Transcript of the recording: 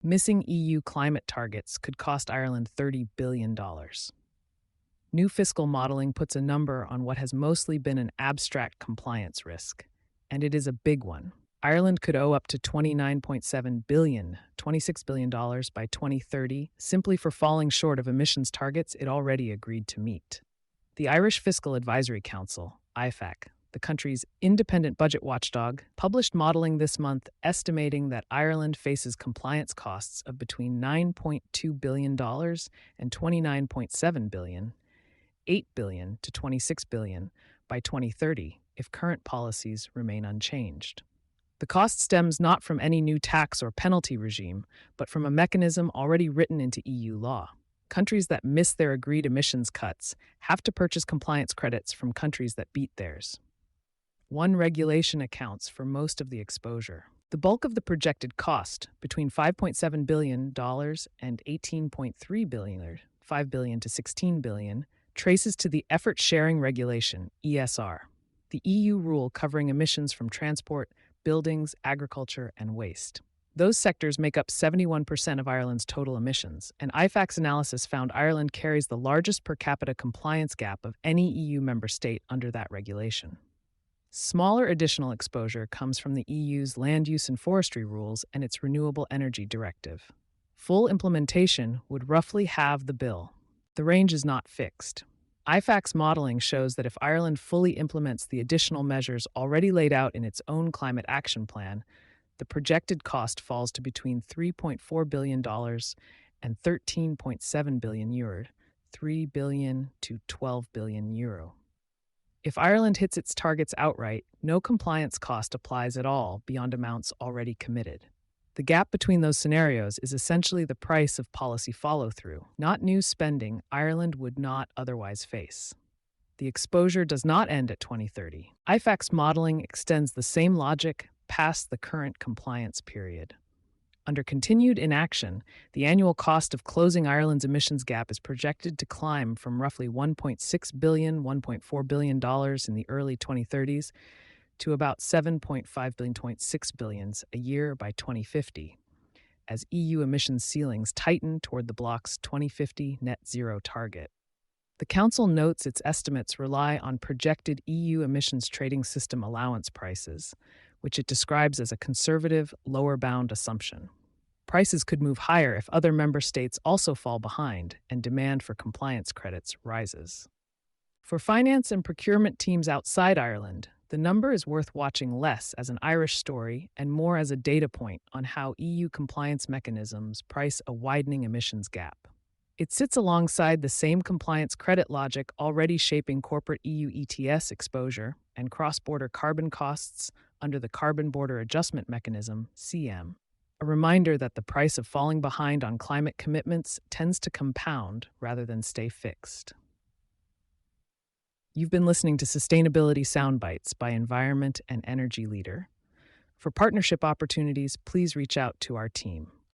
Missing EU climate targets could cost Ireland $30 billion. New fiscal modeling puts a number on what has mostly been an abstract compliance risk, and it is a big one. Ireland could owe up to $29.7 billion, $26 billion by 2030 simply for falling short of emissions targets it already agreed to meet. The Irish Fiscal Advisory Council, IFAC, the country's independent budget watchdog, published modeling this month estimating that Ireland faces compliance costs of between $9.2 billion and $29.7 billion, $8 billion to $26 billion by 2030 if current policies remain unchanged. The cost stems not from any new tax or penalty regime, but from a mechanism already written into EU law. Countries that miss their agreed emissions cuts have to purchase compliance credits from countries that beat theirs. One regulation accounts for most of the exposure. The bulk of the projected cost, between $5.7 billion and $18.3 billion, $5 billion to $16 billion, traces to the Effort Sharing Regulation, ESR, the EU rule covering emissions from transport, buildings, agriculture, and waste. Those sectors make up 71% of Ireland's total emissions, and IFAC's analysis found Ireland carries the largest per capita compliance gap of any EU member state under that regulation. Smaller additional exposure comes from the EU's land use and forestry rules and its Renewable Energy Directive. Full implementation would roughly halve the bill. The range is not fixed. IFAC's modeling shows that if Ireland fully implements the additional measures already laid out in its own climate action plan, the projected cost falls to between $3.4 billion and €13.7 billion, €3 billion to €12 billion. If Ireland hits its targets outright, no compliance cost applies at all beyond amounts already committed. The gap between those scenarios is essentially the price of policy follow-through, not new spending Ireland would not otherwise face. The exposure does not end at 2030. IFAC's modeling extends the same logic past the current compliance period. Under continued inaction, the annual cost of closing Ireland's emissions gap is projected to climb from roughly $1.6 billion, $1.4 billion in the early 2030s to about $7.5 billion, $0.6 billion a year by 2050, as EU emissions ceilings tighten toward the bloc's 2050 net zero target. The Council notes its estimates rely on projected EU emissions trading system allowance prices, which it describes as a conservative, lower bound assumption. Prices could move higher if other member states also fall behind and demand for compliance credits rises. For finance and procurement teams outside Ireland, the number is worth watching less as an Irish story and more as a data point on how EU compliance mechanisms price a widening emissions gap. It sits alongside the same compliance credit logic already shaping corporate EU ETS exposure and cross-border carbon costs under the Carbon Border Adjustment Mechanism, CM. A reminder that the price of falling behind on climate commitments tends to compound rather than stay fixed. You've been listening to Sustainability Soundbites by Environment and Energy Leader. For partnership opportunities, please reach out to our team.